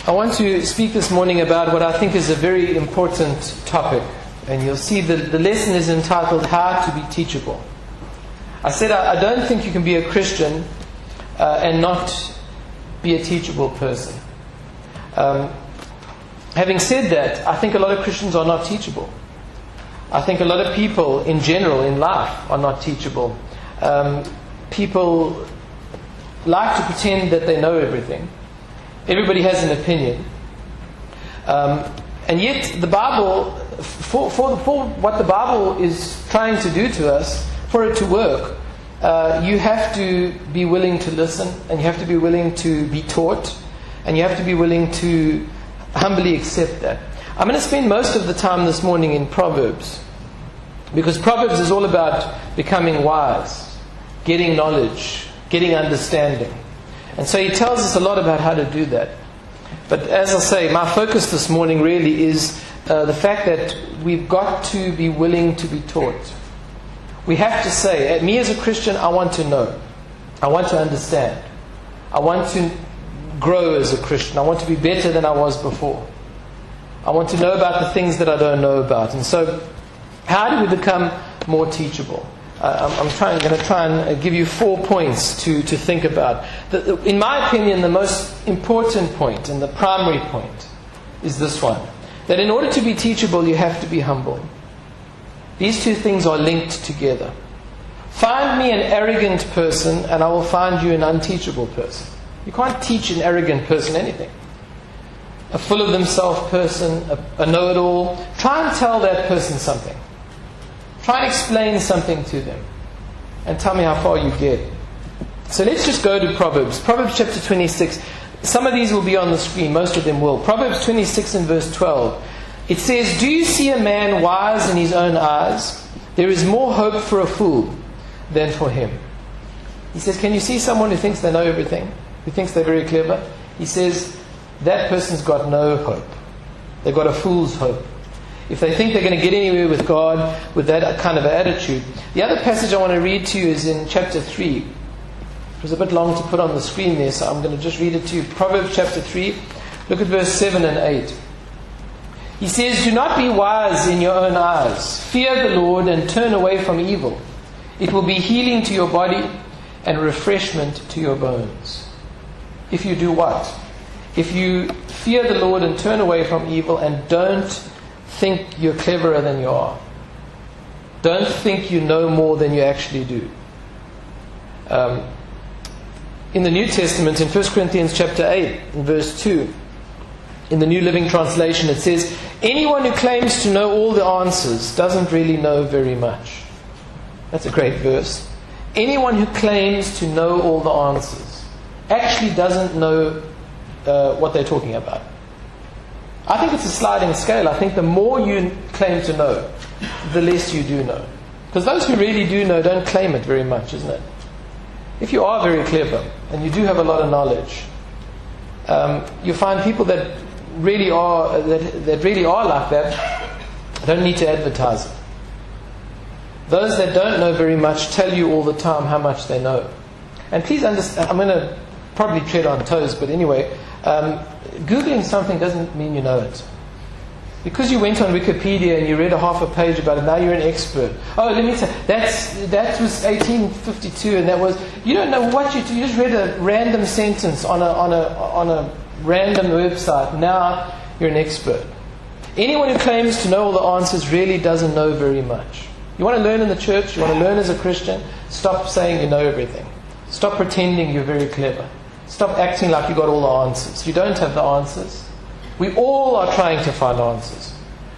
I want to speak this morning about what I think is a very important topic. And you'll see the lesson is entitled, How to be Teachable. I said I don't think you can be a Christian and not be a teachable person. Having said that, I think a lot of Christians are not teachable. I think a lot of people in general in life are not teachable. People like to pretend that they know everything. Everybody has an opinion. And yet the Bible, for what the Bible is trying to do to us, for it to work, you have to be willing to listen, and you have to be willing to be taught, and you have to be willing to humbly accept that. I'm going to spend most of the time this morning in Proverbs, because Proverbs is all about becoming wise, getting knowledge, getting understanding. And so he tells us a lot about how to do that. But as I say, my focus this morning really is the fact that we've got to be willing to be taught. We have to say, me as a Christian, I want to know. I want to understand. I want to grow as a Christian. I want to be better than I was before. I want to know about the things that I don't know about. And so, how do we become more teachable? I'm going to try and give you 4 points to think about. In my opinion, the most important point and the primary point is this one. That in order to be teachable, you have to be humble. These two things are linked together. Find me an arrogant person and I will find you an unteachable person. You can't teach an arrogant person anything. A full of themselves person, a know-it-all. Try and tell that person something. Try and explain something to them. And tell me how far you get. So let's just go to Proverbs. Proverbs chapter 26. Some of these will be on the screen. Most of them will. Proverbs 26 and verse 12. It says, "Do you see a man wise in his own eyes? There is more hope for a fool than for him." He says, can you see someone who thinks they know everything? Who thinks they're very clever? He says, that person's got no hope. They've got a fool's hope. If they think they're going to get anywhere with God with that kind of attitude. The other passage I want to read to you is in chapter 3. It was a bit long to put on the screen there, so I'm going to just read it to you. Proverbs chapter 3. Look at verse 7 and 8. He says, "Do not be wise in your own eyes. Fear the Lord and turn away from evil. It will be healing to your body and refreshment to your bones." If you do what? If you fear the Lord and turn away from evil and don't think you're cleverer than you are. Don't think you know more than you actually do. In the New Testament, in 1 Corinthians chapter 8, in verse 2, in the New Living Translation, it says, "Anyone who claims to know all the answers doesn't really know very much." That's a great verse. Anyone who claims to know all the answers actually doesn't know what they're talking about. I think it's a sliding scale. I think the more you claim to know, the less you do know. Because those who really do know don't claim it very much, isn't it? If you are very clever and you do have a lot of knowledge, you find people that really are like that don't need to advertise it. Those that don't know very much tell you all the time how much they know. And please understand, I'm going to probably tread on toes, but anyway, Googling something doesn't mean you know it. Because you went on Wikipedia and you read a half a page about it, now you're an expert. Oh, let me tell you, that was 1852, and that was, you don't know what you do. You just read a random sentence on a random website. Now you're an expert. Anyone who claims to know all the answers really doesn't know very much. You want to learn in the church, you want to learn as a Christian, stop saying you know everything. Stop pretending you're very clever. Stop acting like you got all the answers. You don't have the answers. We all are trying to find answers.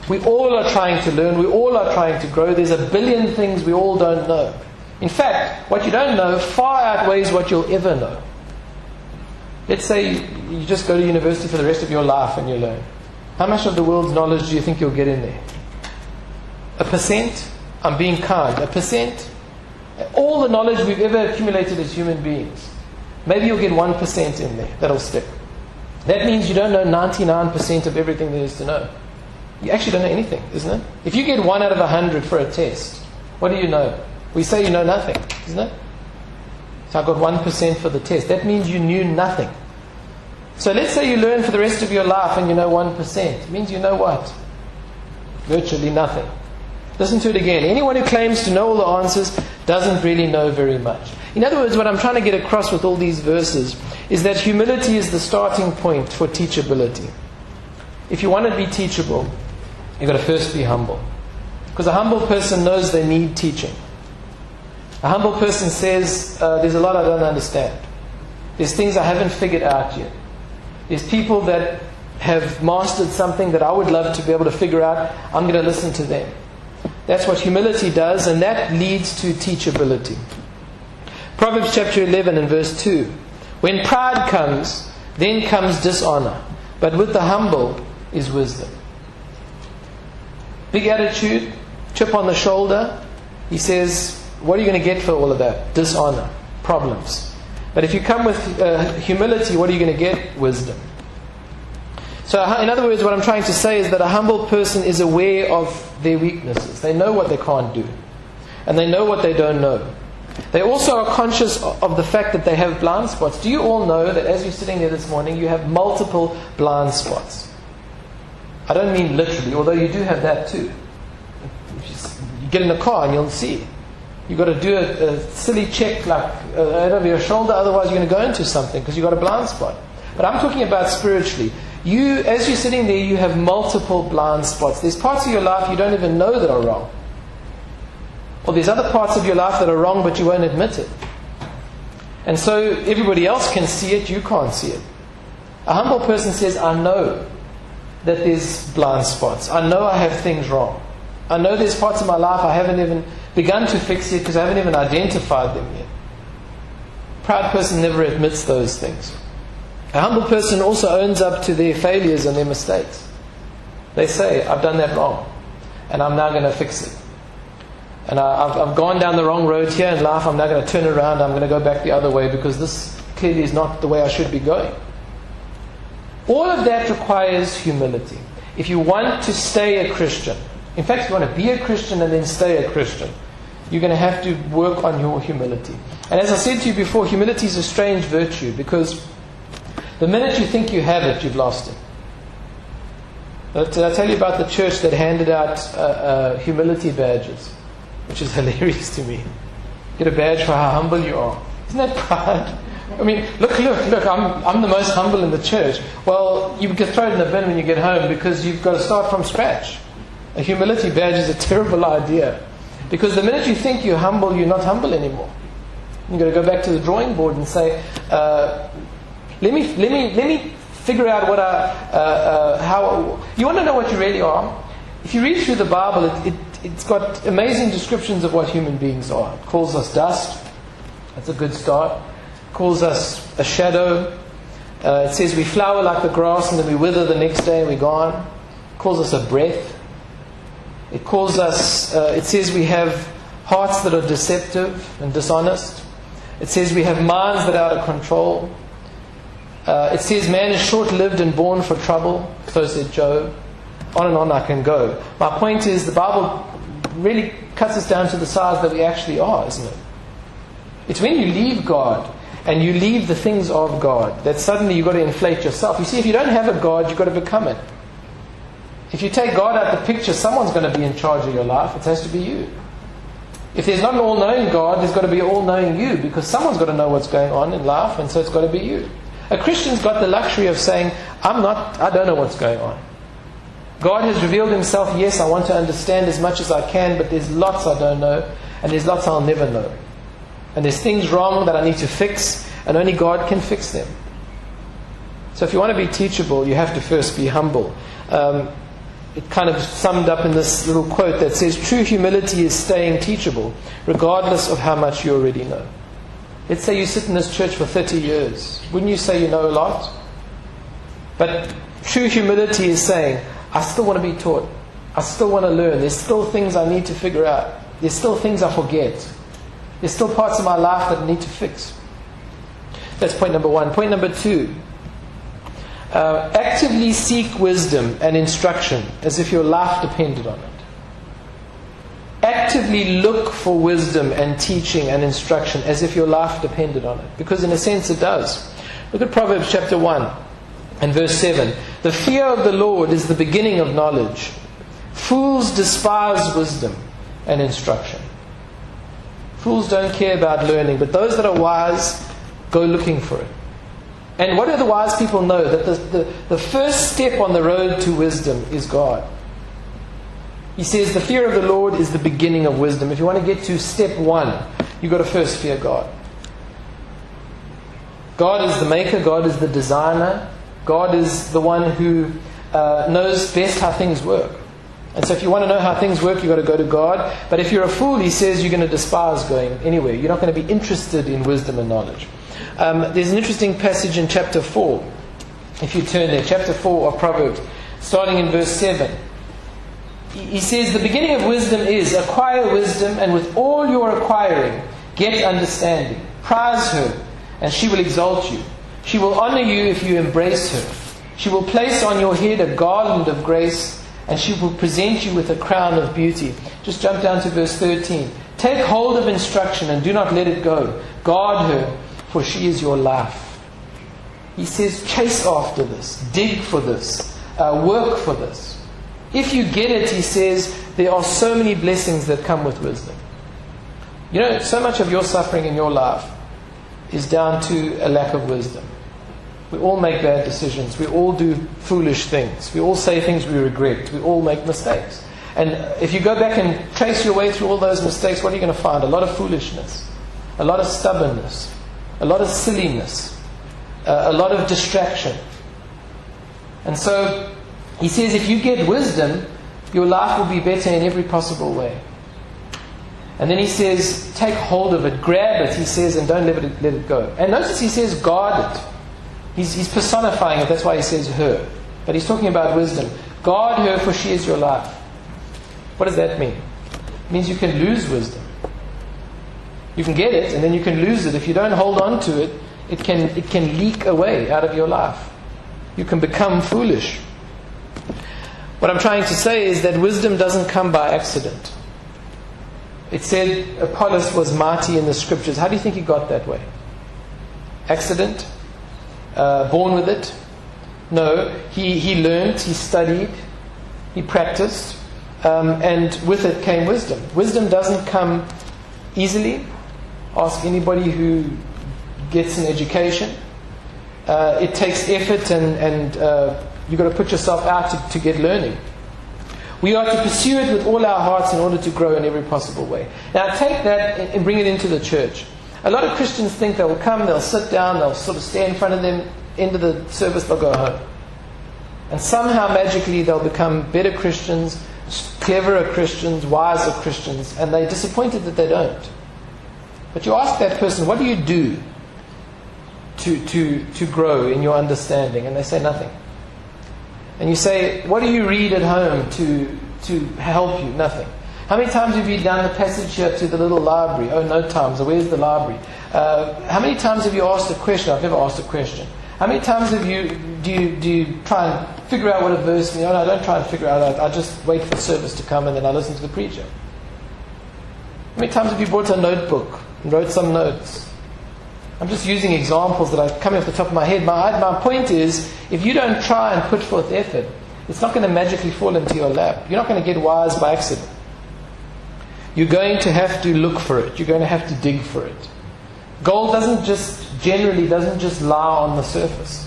We all are trying to learn. We all are trying to grow. There's a billion things we all don't know. In fact, what you don't know far outweighs what you'll ever know. Let's say you just go to university for the rest of your life and you learn. How much of the world's knowledge do you think you'll get in there? 1%? I'm being kind. 1%? All the knowledge we've ever accumulated as human beings. Maybe you'll get 1% in there. That'll stick. That means you don't know 99% of everything there is to know. You actually don't know anything, isn't it? If you get 1 out of 100 for a test, what do you know? We say you know nothing, isn't it? So I got 1% for the test. That means you knew nothing. So let's say you learn for the rest of your life and you know 1%. It means you know what? Virtually nothing. Listen to it again. Anyone who claims to know all the answers doesn't really know very much. In other words, what I'm trying to get across with all these verses is that humility is the starting point for teachability. If you want to be teachable, you've got to first be humble. Because a humble person knows they need teaching. A humble person says, there's a lot I don't understand. There's things I haven't figured out yet. There's people that have mastered something that I would love to be able to figure out. I'm going to listen to them. That's what humility does, and that leads to teachability. Proverbs chapter 11 and verse 2. When pride comes, then comes dishonor, but with the humble is wisdom. Big attitude, chip on the shoulder. He says, what are you going to get for all of that? Dishonor, problems. But if you come with humility, what are you going to get? Wisdom. So in other words, what I'm trying to say is that a humble person is aware of their weaknesses. They know what they can't do. And they know what they don't know. They also are conscious of the fact that they have blind spots. Do you all know that as you're sitting there this morning, you have multiple blind spots? I don't mean literally, although you do have that too. You get in a car and you'll see. You've got to do a silly check like over your shoulder, otherwise you're going to go into something because you've got a blind spot. But I'm talking about spiritually. You, as you're sitting there, you have multiple blind spots. There's parts of your life you don't even know that are wrong. Or there's other parts of your life that are wrong, but you won't admit it. And so everybody else can see it, you can't see it. A humble person says, I know that there's blind spots. I know I have things wrong. I know there's parts of my life I haven't even begun to fix yet because I haven't even identified them yet. A proud person never admits those things. A humble person also owns up to their failures and their mistakes. They say, I've done that wrong, and I'm now going to fix it. And I've gone down the wrong road here in life, I'm now going to turn around, I'm going to go back the other way because this clearly is not the way I should be going. All of that requires humility. If you want to stay a Christian, in fact, if you want to be a Christian and then stay a Christian, you're going to have to work on your humility. And as I said to you before, humility is a strange virtue because the minute you think you have it, you've lost it. Did I tell you about the church that handed out humility badges? Which is hilarious to me. Get a badge for how humble you are. Isn't that pride? I mean, look, I'm the most humble in the church. Well, you can throw it in the bin when you get home because you've got to start from scratch. A humility badge is a terrible idea. Because the minute you think you're humble, you're not humble anymore. You've got to go back to the drawing board and say, let me figure out what how you want to know what you really are. If you read through the Bible, it's got amazing descriptions of what human beings are. It calls us dust. That's a good start. It calls us a shadow. It says we flower like the grass and then we wither the next day and we're gone. It calls us a breath. It calls us. It says we have hearts that are deceptive and dishonest. It says we have minds that are out of control. It says man is short-lived and born for trouble. So said Job. On and on I can go. My point is the Bible really cuts us down to the size that we actually are, isn't it? It's when you leave God and you leave the things of God that suddenly you've got to inflate yourself. You see, if you don't have a God, you've got to become it. If you take God out of the picture, someone's going to be in charge of your life. It has to be you. If there's not an all-knowing God, there's got to be an all-knowing you because someone's got to know what's going on in life, and so it's got to be you. A Christian's got the luxury of saying, I don't know what's going on. God has revealed Himself. Yes, I want to understand as much as I can, but there's lots I don't know, and there's lots I'll never know. And there's things wrong that I need to fix, and only God can fix them. So if you want to be teachable, you have to first be humble. It kind of summed up in this little quote that says, true humility is staying teachable, regardless of how much you already know. Let's say you sit in this church for 30 years. Wouldn't you say you know a lot? But true humility is saying, I still want to be taught. I still want to learn. There's still things I need to figure out. There's still things I forget. There's still parts of my life that I need to fix. That's point number one. Point number two. Actively seek wisdom and instruction as if your life depended on it. Actively look for wisdom and teaching and instruction as if your life depended on it. Because in a sense it does. Look at Proverbs chapter 1. And verse 7, the fear of the Lord is the beginning of knowledge. Fools despise wisdom and instruction. Fools don't care about learning, but those that are wise go looking for it. And what do the wise people know? That the first step on the road to wisdom is God. He says the fear of the Lord is the beginning of wisdom. If you want to get to step 1, you've got to first fear God. God is the maker, God is the designer, God is the one who knows best how things work. And so if you want to know how things work, you've got to go to God. But if you're a fool, he says you're going to despise going anywhere. You're not going to be interested in wisdom and knowledge. There's an interesting passage in chapter 4. If you turn there, chapter 4 of Proverbs, starting in verse 7. He says, the beginning of wisdom is acquire wisdom, and with all your acquiring, get understanding. Prize her, and she will exalt you. She will honor you if you embrace her. She will place on your head a garland of grace, and she will present you with a crown of beauty. Just jump down to verse 13. Take hold of instruction and do not let it go. Guard her, for she is your life. He says, chase after this. Dig for this. Work for this. If you get it, he says, there are so many blessings that come with wisdom. You know, so much of your suffering in your life is down to a lack of wisdom. We all make bad decisions. We all do foolish things. We all say things we regret. We all make mistakes. And if you go back and trace your way through all those mistakes, what are you going to find? A lot of foolishness, a lot of stubbornness, a lot of silliness, a lot of distraction. And so he says if you get wisdom, your life will be better in every possible way. And then he says, take hold of it, grab it, he says, and don't let it go. And notice he says, guard it. He's personifying it, that's why he says her. But he's talking about wisdom. Guard her, for she is your life. What does that mean? It means you can lose wisdom. You can get it, and then you can lose it. If you don't hold on to it, it can leak away out of your life. You can become foolish. What I'm trying to say is that wisdom doesn't come by accident. It said Apollos was mighty in the scriptures. How do you think he got that way? Accident? Born with it? No. He learned, he studied, he practiced, and with it came wisdom. Wisdom doesn't come easily. Ask anybody who gets an education. It takes effort, and you've got to put yourself out to get learning. We are to pursue it with all our hearts in order to grow in every possible way. Now take that and bring it into the church. A lot of Christians think they'll come, they'll sit down, they'll sort of stay in front of them, end of the service, they'll go home. And somehow magically they'll become better Christians, cleverer Christians, wiser Christians, and they're disappointed that they don't. But you ask that person, what do you do to grow in your understanding? And they say nothing. And you say, what do you read at home to help you? Nothing. How many times have you done the passage here to the little library? Oh, no times. Where's the library? How many times have you asked a question? I've never asked a question. How many times do you try and figure out what a verse means? Oh, no, I don't try and figure it out. I just wait for service to come and then I listen to the preacher. How many times have you brought a notebook and wrote some notes? I'm just using examples that are coming off the top of my head. My point is, if you don't try and put forth effort, it's not going to magically fall into your lap. You're not going to get wise by accident. You're going to have to look for it. You're going to have to dig for it. Gold generally doesn't just lie on the surface.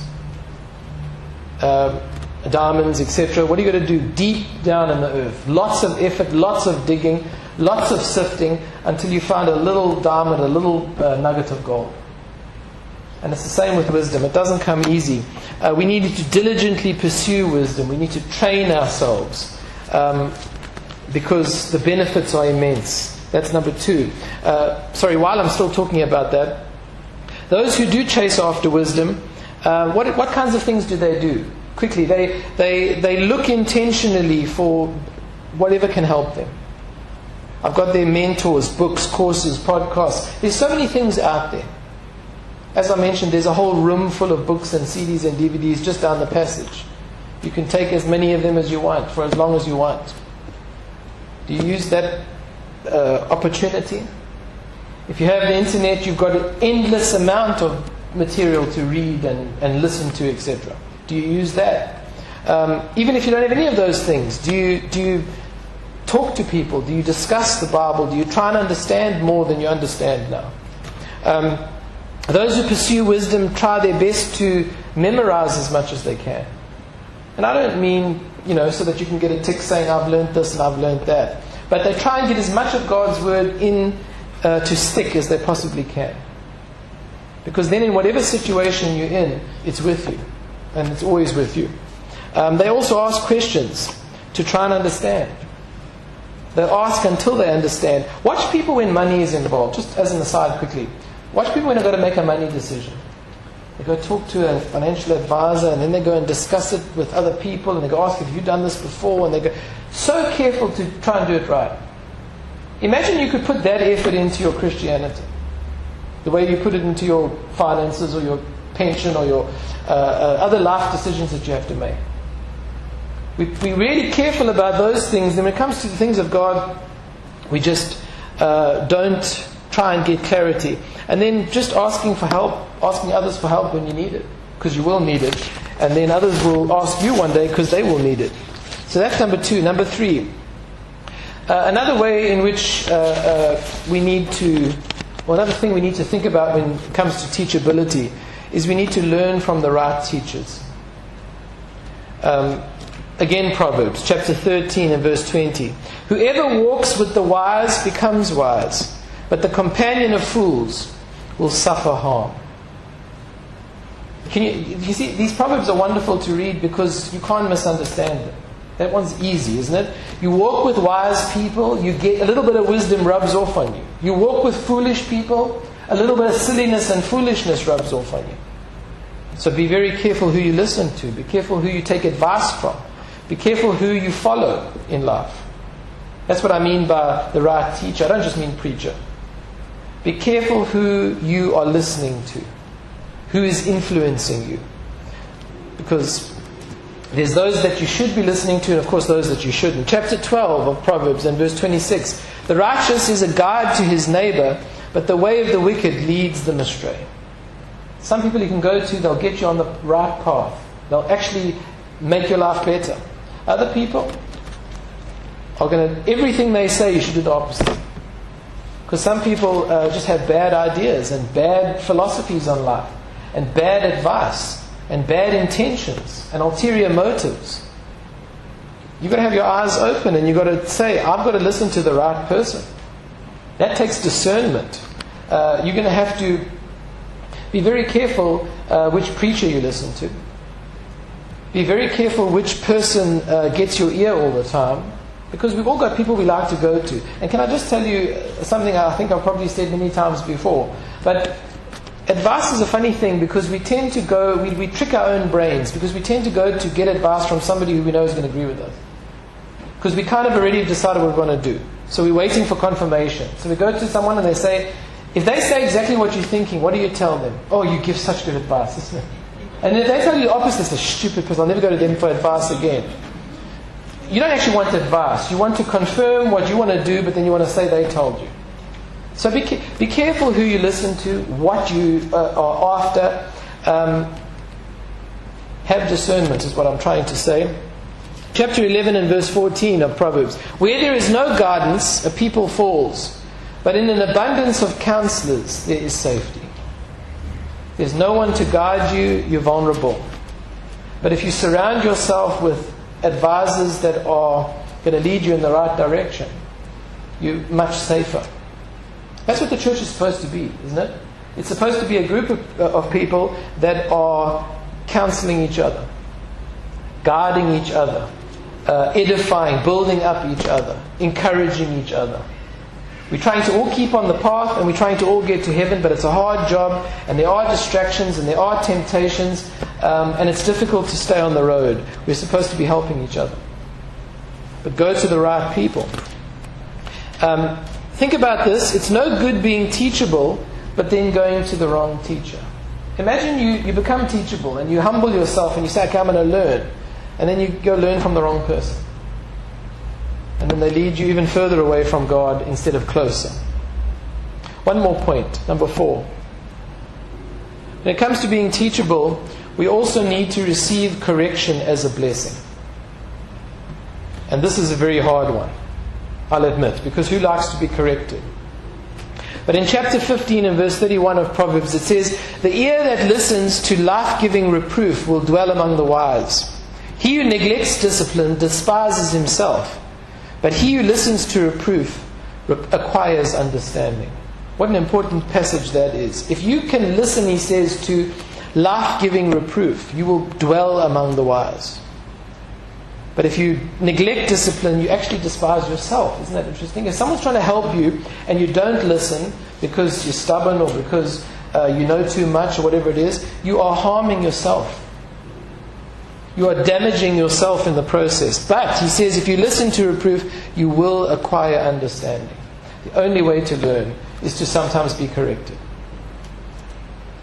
Diamonds, etc. What are you going to do? Deep down in the earth. Lots of effort, lots of digging, lots of sifting until you find a little diamond, a little nugget of gold. And it's the same with wisdom. It doesn't come easy. We need to diligently pursue wisdom. We need to train ourselves because the benefits are immense. That's number 2. While I'm still talking about that, those who do chase after wisdom, what kinds of things do they do? Quickly, they look intentionally for whatever can help them. I've got their mentors, books, courses, podcasts. There's so many things out there. As I mentioned, there's a whole room full of books and CDs and DVDs just down the passage. You can take as many of them as you want, for as long as you want. Do you use that opportunity? If you have the internet, you've got an endless amount of material to read and listen to, etc. Do you use that? Even if you don't have any of those things, do you talk to people? Do you discuss the Bible? Do you try and understand more than you understand now? Those who pursue wisdom try their best to memorize as much as they can. And I don't mean, so that you can get a tick saying, I've learned this and I've learned that. But they try and get as much of God's Word in to stick as they possibly can. Because then in whatever situation you're in, it's with you. And it's always with you. They also ask questions to try and understand. They ask until they understand. Watch people when money is involved. Just as an aside quickly. Watch people when they've got to make a money decision. They go talk to a financial advisor, and then they go and discuss it with other people, and they go ask, have you done this before? And they go, so careful to try and do it right. Imagine you could put that effort into your Christianity. The way you put it into your finances or your pension or your other life decisions that you have to make. We're really careful about those things. Then when it comes to the things of God, we just don't try and get clarity. And then just asking for help, asking others for help when you need it, because you will need it. And then others will ask you one day because they will need it. So that's number 2. Number 3. Another way in which we need to, or another thing we need to think about when it comes to teachability is we need to learn from the right teachers. Again, Proverbs chapter 13 and verse 20. Whoever walks with the wise becomes wise, but the companion of fools will suffer harm. You see, these Proverbs are wonderful to read because you can't misunderstand them. That one's easy, isn't it? You walk with wise people, you get a little bit of wisdom rubs off on you. You walk with foolish people, a little bit of silliness and foolishness rubs off on you. So be very careful who you listen to. Be careful who you take advice from. Be careful who you follow in life. That's what I mean by the right teacher. I don't just mean preacher. Be careful who you are listening to. Who is influencing you. Because there's those that you should be listening to, and of course those that you shouldn't. Chapter 12 of Proverbs and verse 26. The righteous is a guide to his neighbor, but the way of the wicked leads them astray. Some people you can go to, they'll get you on the right path. They'll actually make your life better. Other people are going to, everything they say you should do the opposite. Because some people just have bad ideas and bad philosophies on life, and bad advice, and bad intentions, and ulterior motives. You've got to have your eyes open, and you've got to say, I've got to listen to the right person. That takes discernment. You're going to have to be very careful which preacher you listen to. Be very careful which person gets your ear all the time. Because we've all got people we like to go to. And can I just tell you something I think I've probably said many times before. But advice is a funny thing because we tend to go, we trick our own brains. Because we tend to go to get advice from somebody who we know is going to agree with us. Because we kind of already decided what we want to do. So we're waiting for confirmation. So we go to someone and they say, if they say exactly what you're thinking, what do you tell them? Oh, you give such good advice, isn't it? And if they tell you the opposite, it's a stupid person, I'll never go to them for advice again. You don't actually want advice. You want to confirm what you want to do, but then you want to say they told you. So be careful who you listen to, what you are after. Have discernment is what I'm trying to say. Chapter 11 and verse 14 of Proverbs. Where there is no guidance, a people falls. But in an abundance of counselors, there is safety. There's no one to guide you, you're vulnerable. But if you surround yourself with advisors that are going to lead you in the right direction, you're much safer. That's what the church is supposed to be, isn't it? It's supposed to be a group of people that are counseling each other, guiding each other, edifying, building up each other, encouraging each other. We're trying to all keep on the path and we're trying to all get to heaven, but it's a hard job and there are distractions and there are temptations and it's difficult to stay on the road. We're supposed to be helping each other. But go to the right people. Think about this. It's no good being teachable but then going to the wrong teacher. Imagine you become teachable and you humble yourself and you say, okay, I'm going to learn. And then you go learn from the wrong person. And then they lead you even further away from God instead of closer. One more point, number 4. When it comes to being teachable, we also need to receive correction as a blessing. And this is a very hard one, I'll admit, because who likes to be corrected? But in chapter 15 and verse 31 of Proverbs, it says, "The ear that listens to life-giving reproof will dwell among the wise. He who neglects discipline despises himself, but he who listens to reproof acquires understanding." What an important passage that is. If you can listen, he says, to life-giving reproof, you will dwell among the wise. But if you neglect discipline, you actually despise yourself. Isn't that interesting? If someone's trying to help you and you don't listen because you're stubborn or because you know too much or whatever it is, you are harming yourself. You are damaging yourself in the process. But he says if you listen to reproof, you will acquire understanding. The only way to learn is to sometimes be corrected.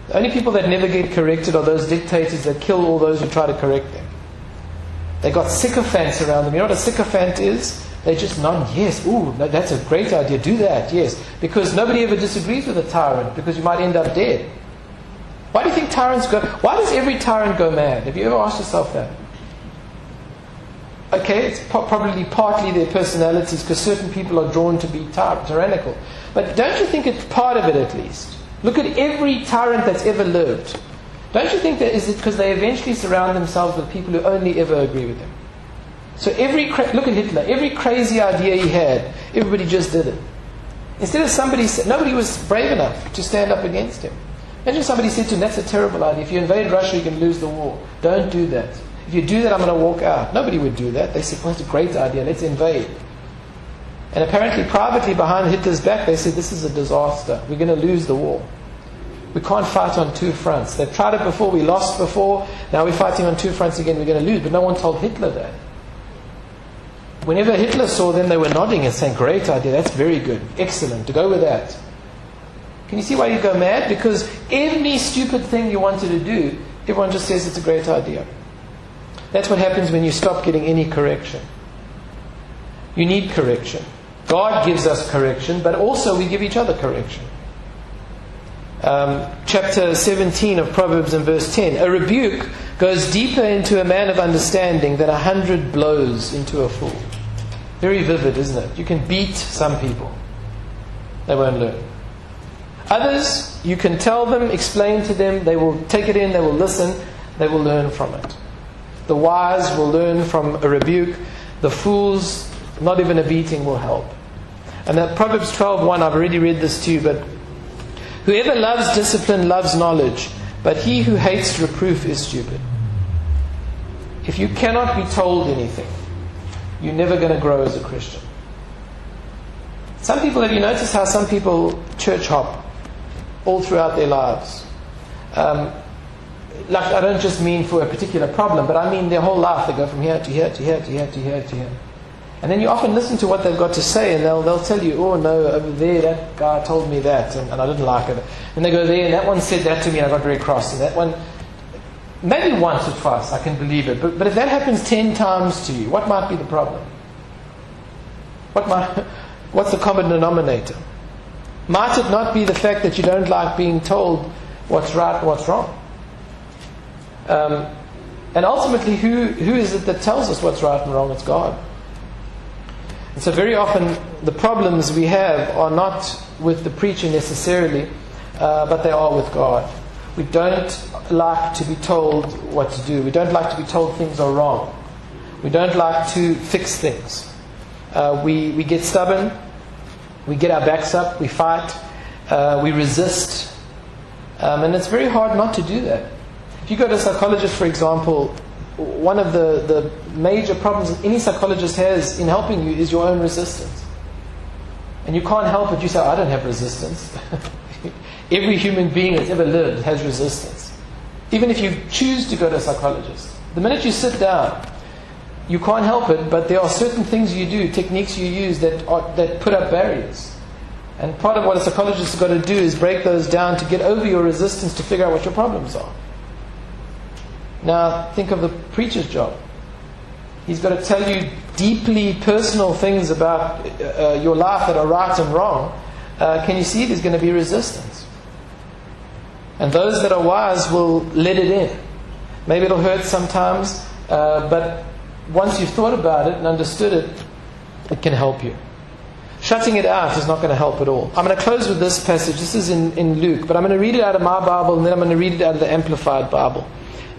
The only people that never get corrected are those dictators that kill all those who try to correct them. They got sycophants around them. You know what a sycophant is? They just nod, yes, ooh, no, that's a great idea, do that, yes. Because nobody ever disagrees with a tyrant, because you might end up dead. Why do you think tyrants go, why does every tyrant go mad? Have you ever asked yourself that? Okay, it's probably partly their personalities, because certain people are drawn to be tyrannical. But don't you think it's part of it at least? Look at every tyrant that's ever lived. Don't you think that is it because they eventually surround themselves with people who only ever agree with them? So look at Hitler. Every crazy idea he had, everybody just did it. Instead of nobody was brave enough to stand up against him. Imagine somebody said to him, "That's a terrible idea. If you invade Russia, you can lose the war. Don't do that. If you do that, I'm going to walk out." Nobody would do that. They said, "Well, it's a great idea. Let's invade." And apparently, privately behind Hitler's back, they said, "This is a disaster. We're going to lose the war. We can't fight on two fronts. They've tried it before, we lost before, now we're fighting on two fronts again, we're going to lose." But no one told Hitler that. Whenever Hitler saw them, they were nodding and saying, "Great idea, that's very good, excellent, to go with that." Can you see why you go mad? Because every stupid thing you wanted to do, everyone just says it's a great idea. That's what happens when you stop getting any correction. You need correction. God gives us correction, but also we give each other correction. Chapter 17 of Proverbs and verse 10. "A rebuke goes deeper into a man of understanding than 100 blows into a fool." Very vivid, isn't it? You can beat some people. They won't learn. Others, you can tell them, explain to them, they will take it in, they will listen, they will learn from it. The wise will learn from a rebuke. The fools, not even a beating will help. And that Proverbs 12:1, I've already read this to you, but "Whoever loves discipline loves knowledge, but he who hates reproof is stupid." If you cannot be told anything, you're never going to grow as a Christian. Some people, have you noticed how some people church hop all throughout their lives? Like, I don't just mean for a particular problem, but I mean their whole life. They go from here to here to here to here to here to here. And then you often listen to what they've got to say, and they'll tell you, "Oh no, over there that guy told me that, and I didn't like it." And they go there, and that one said that to me, and I got very cross. And that one, maybe once or twice, I can believe it. But if that happens 10 times to you, what might be the problem? What's the common denominator? Might it not be the fact that you don't like being told what's right and what's wrong? And ultimately, who is it that tells us what's right and wrong? It's God. And so very often the problems we have are not with the preacher necessarily, but they are with God. We don't like to be told what to do. We don't like to be told things are wrong. We don't like to fix things. We get stubborn. We get our backs up. We fight. We resist. And it's very hard not to do that. If you go to a psychologist, for example, one of the major problems that any psychologist has in helping you is your own resistance. And you can't help it. You say, "I don't have resistance." Every human being that's ever lived has resistance. Even if you choose to go to a psychologist, the minute you sit down, you can't help it, but there are certain things you do, techniques you use that put up barriers. And part of what a psychologist has got to do is break those down to get over your resistance, to figure out what your problems are. Now, think of the preacher's job. He's got to tell you deeply personal things about your life that are right and wrong. Can you see there's going to be resistance? And those that are wise will let it in. Maybe it'll hurt sometimes, but once you've thought about it and understood it, it can help you. Shutting it out is not going to help at all. I'm going to close with this passage. This is in Luke, but I'm going to read it out of my Bible, and then I'm going to read it out of the Amplified Bible.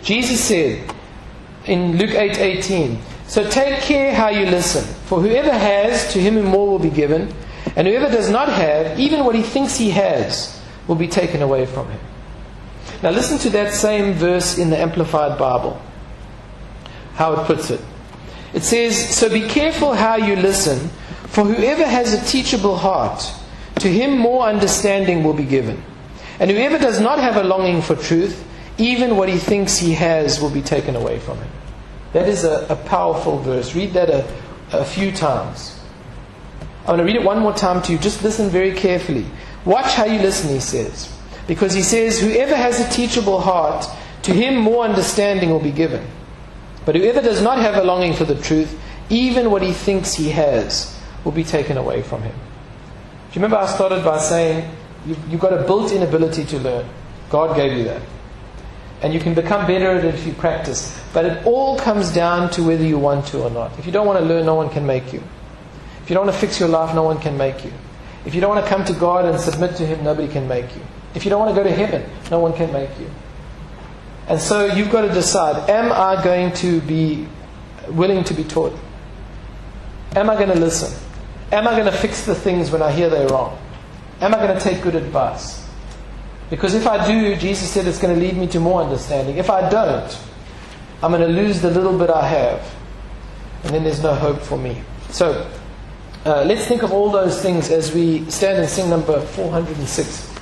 Jesus said in Luke 8:18, "So take care how you listen, for whoever has, to him more will be given, and whoever does not have, even what he thinks he has, will be taken away from him." Now listen to that same verse in the Amplified Bible, how it puts it. It says, "So be careful how you listen, for whoever has a teachable heart, to him more understanding will be given. And whoever does not have a longing for truth, even what he thinks he has will be taken away from him." That is a powerful verse. Read that a few times. I'm going to read it one more time to you. Just listen very carefully. Watch how you listen, he says. Because he says, "Whoever has a teachable heart, to him more understanding will be given. But whoever does not have a longing for the truth, even what he thinks he has will be taken away from him." Do you remember I started by saying, you've got a built-in ability to learn. God gave you that. And you can become better at it if you practice. But it all comes down to whether you want to or not. If you don't want to learn, no one can make you. If you don't want to fix your life, no one can make you. If you don't want to come to God and submit to Him, nobody can make you. If you don't want to go to heaven, no one can make you. And so you've got to decide, am I going to be willing to be taught? Am I going to listen? Am I going to fix the things when I hear they're wrong? Am I going to take good advice? Because if I do, Jesus said it's going to lead me to more understanding. If I don't, I'm going to lose the little bit I have. And then there's no hope for me. So, let's think of all those things as we stand and sing number 406.